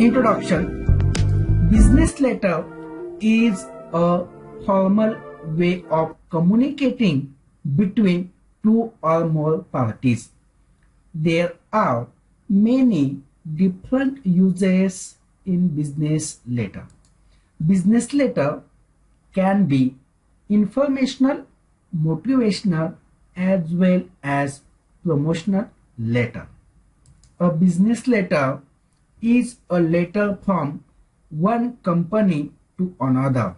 Introduction. Business letter is a formal way of communicating between two or more parties. There are many different uses in business letter. Business letter can be informational, motivational, as well as promotional letter. A business letter is a letter from one company to another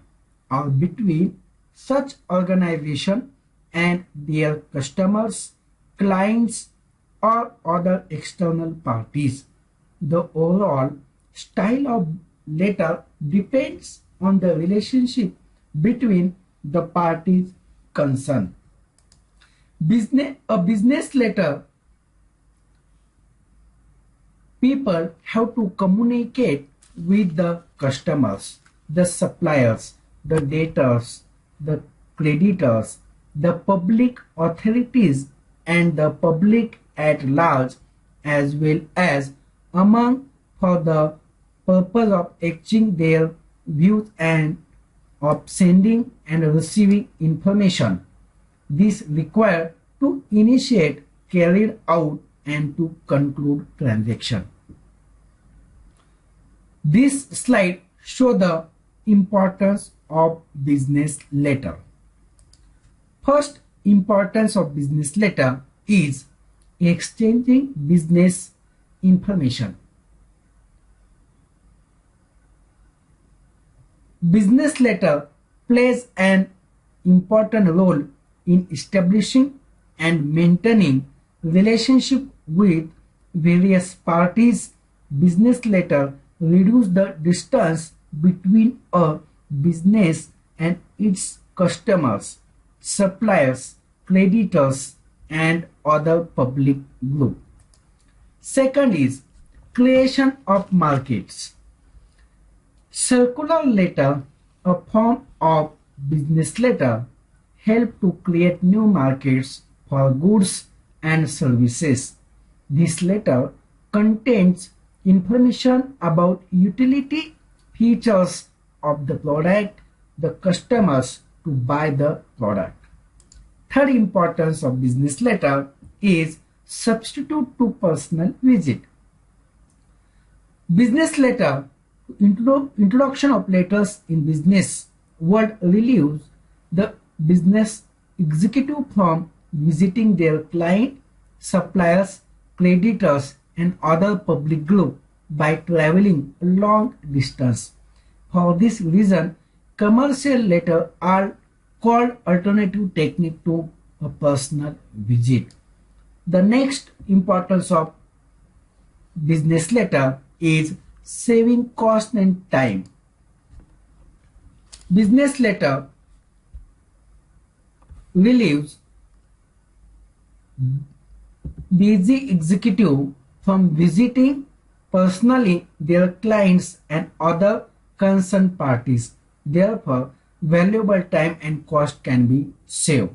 or between such organization and their customers, clients, or other external parties. The overall style of letter depends on the relationship between the parties concerned. A business letter, people have to communicate with the customers, the suppliers, the debtors, the creditors, the public authorities, and the public at large, as well as among for the purpose of exchanging their views and of sending and receiving information. This requires to initiate, carry out, and to conclude transaction. This slide shows the importance of business letter. First importance of business letter is exchanging business information. Business letter plays an important role in establishing and maintaining relationship with various parties. Business letter reduce the distance between a business and its customers, suppliers, creditors, and other public group. Second is creation of markets. Circular letter, a form of business letter, help to create new markets for goods and services. This letter contains information about utility features of the product, the customers to buy the product. Third importance of business letter is substitute to personal visit. Business letter, introduction of letters in business world relieves the business executive from visiting their client, suppliers, creditors, and other public group by traveling a long distance. For this reason, commercial letters are called alternative technique to a personal visit. The next importance of business letter is saving cost and time. Business letter relieves busy executive from visiting personally their clients and other concerned parties. Therefore, valuable time and cost can be saved.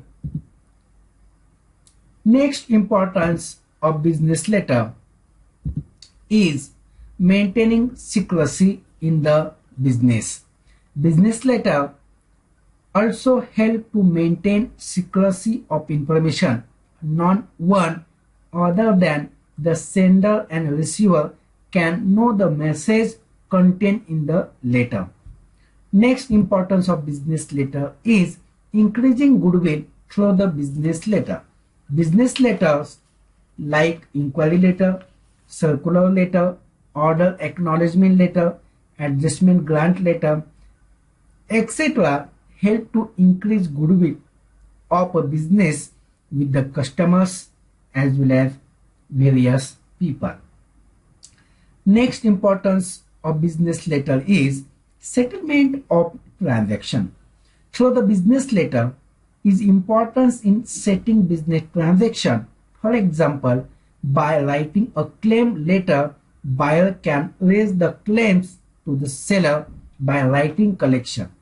Next importance of business letter is maintaining secrecy in the business. Business letter also help to maintain secrecy of information. None one other than the sender and receiver can know the message contained in the letter. Next importance of business letter is increasing goodwill through the business letter. Business letters like inquiry letter, circular letter, order acknowledgement letter, adjustment grant letter, etc. help to increase goodwill of a business with the customers as well as various people. Next importance of business letter is settlement of transaction. Through the business letter is importance in setting business transaction. For example, by writing a claim letter, buyer can raise the claims to the seller by writing collection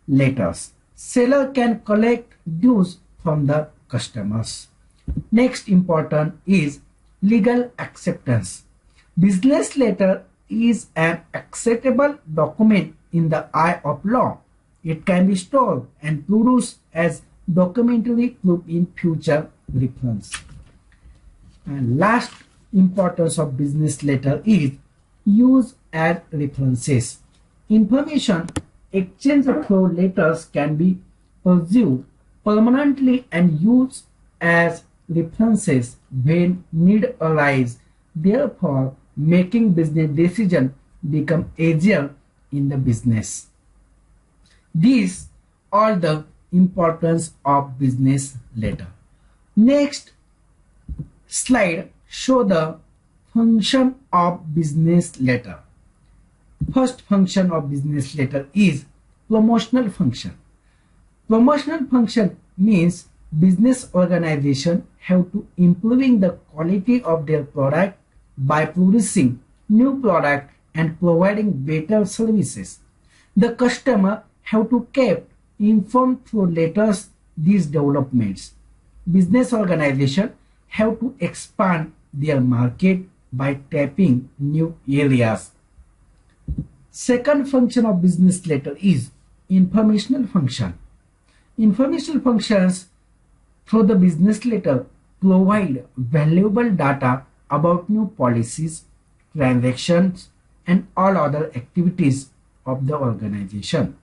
letters. Seller can collect dues from the customers. Next important is legal acceptance. Business letter is an acceptable document in the eye of law. It can be stored and produced as documentary proof in future reference. And last importance of business letter is use as references. Information exchanged through letters can be preserved permanently and used as references when need arise. Therefore, making business decisions become easier in the business. These are the importance of business letter. Next slide show the function of business letter. First function of business letter is promotional function. Promotional function means business organization have to improving the quality of their product by producing new product and providing better services. The customer have to keep informed through letters these developments. Business organization have to expand their market by tapping new areas. Second function of business letter is informational function. Informational functions through the business letter provide valuable data about new policies, transactions, and all other activities of the organization.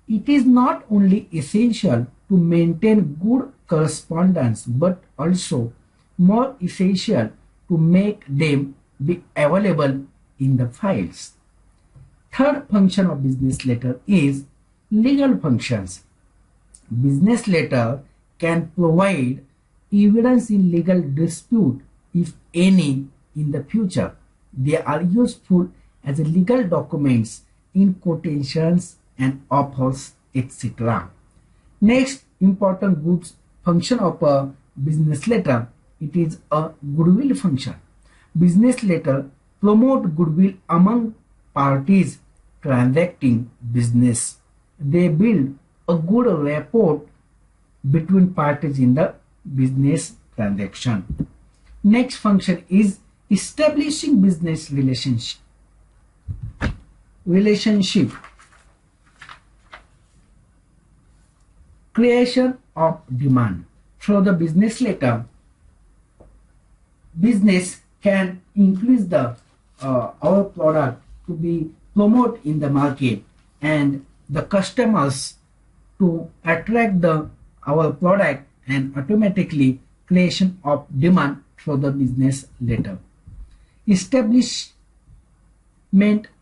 It is not only essential to maintain good correspondence but also more essential to make them be available in the files. Third function of business letter is legal functions. Business letter can provide evidence in legal dispute if any in the future. They are useful as legal documents in quotations and offers, etc. Next important goods function of a business letter, it is a goodwill function. Business letter promote goodwill among parties transacting business. They build a good rapport between parties in the business transaction. Next function is establishing business relationship. Creation of demand. Through the business letter, business can increase the our product to be promoted in the market and the customers to attract our product and automatically creation of demand through the business letter. Establishment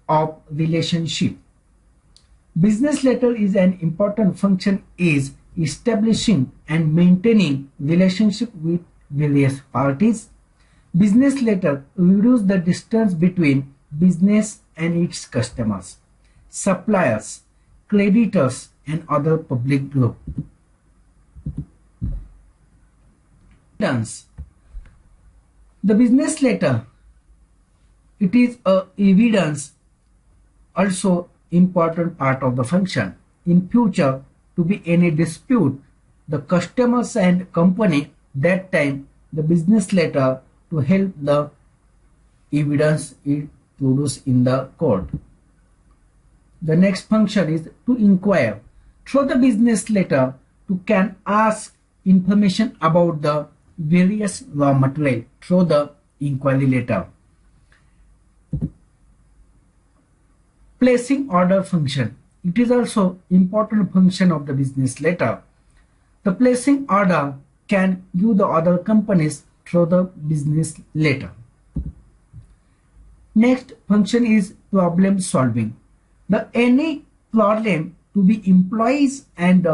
of relationship. Business letter is an important function is establishing and maintaining relationship with various parties. Business letter reduce the distance between business and its customers, suppliers, creditors, and other public group. The business letter, it is a evidence also important part of the function. In future, to be any dispute, the customers and company that time the business letter to help the evidence it produced in the court. The next function is to inquire. Through the business letter, you can ask information about the various raw material through the inquiry letter. Placing order function. It is also important function of the business letter. The placing order can give the other companies through the business letter. Next function is problem solving. Any problem to be employees and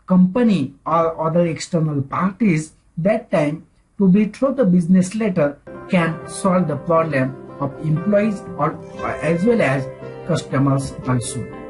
company or other external parties that time to be through the business letter can solve the problem of employees or as well as customers also.